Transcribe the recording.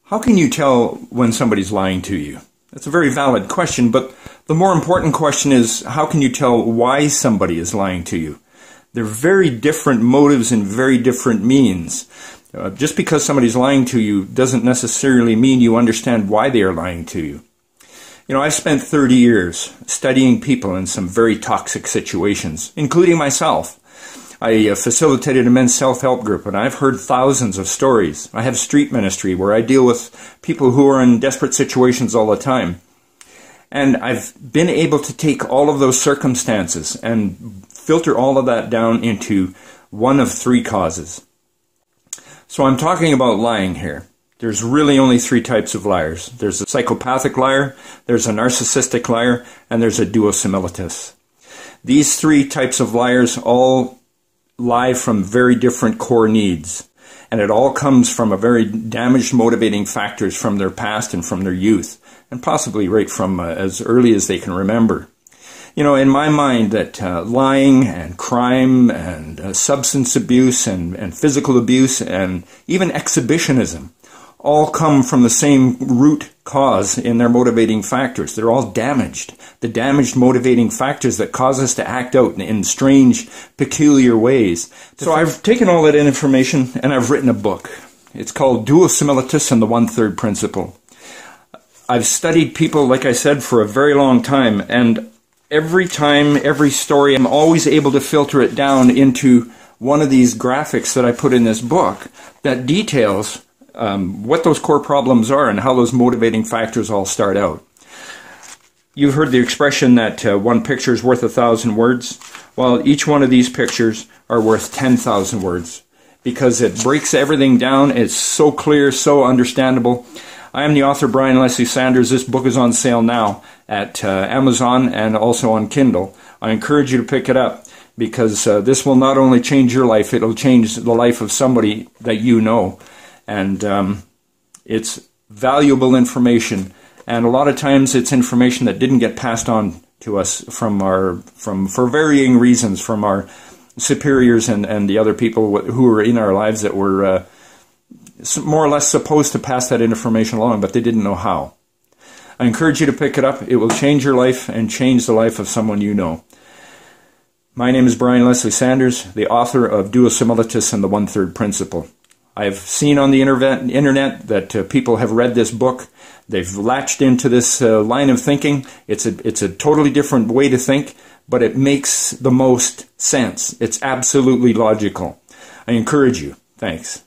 How can you tell when somebody's lying to you? That's a very valid question, but the more important question is, how can you tell why somebody is lying to you? They're very different motives and very different means. Just because somebody's lying to you doesn't necessarily mean you understand why they are lying to you. You know, I've spent 30 years studying people in some very toxic situations, including myself. I facilitated a men's self-help group, and I've heard thousands of stories. I have street ministry where I deal with people who are in desperate situations all the time. And I've been able to take all of those circumstances and filter all of that down into one of three causes. So I'm talking about lying here. There's really only three types of liars. There's a psychopathic liar, there's a narcissistic liar, and there's a duosimilitus. These three types of liars all lie from very different core needs. And it all comes from a very damaged motivating factors from their past and from their youth, and possibly right from as early as they can remember. You know, in my mind, that lying and crime and substance abuse and physical abuse and even exhibitionism all come from the same root cause in their motivating factors. They're all damaged. The damaged motivating factors that cause us to act out in strange, peculiar ways. So I've taken all that information and I've written a book. It's called Duosimilitus and the One-Third Principle. I've studied people, like I said, for a very long time, and every time, every story, I'm always able to filter it down into one of these graphics that I put in this book that details what those core problems are and how those motivating factors all start out. You've heard the expression that one picture is worth 1,000 words. Well, each one of these pictures are worth 10,000 words because it breaks everything down. It's so clear, so understandable. I am the author, Brian Leslie Sanders. This book is on sale now at Amazon and also on Kindle. I encourage you to pick it up because this will not only change your life, it'll change the life of somebody that you know. And it's valuable information, and a lot of times it's information that didn't get passed on to us for varying reasons from our superiors and the other people who were in our lives that were more or less supposed to pass that information along, but they didn't know how. I encourage you to pick it up. It will change your life and change the life of someone you know. My name is Brian Leslie Sanders, the author of Duosimilitus and the One-Third Principle. I've seen on the internet that people have read this book. They've latched into this line of thinking. It's a totally different way to think, but it makes the most sense. It's absolutely logical. I encourage you. Thanks.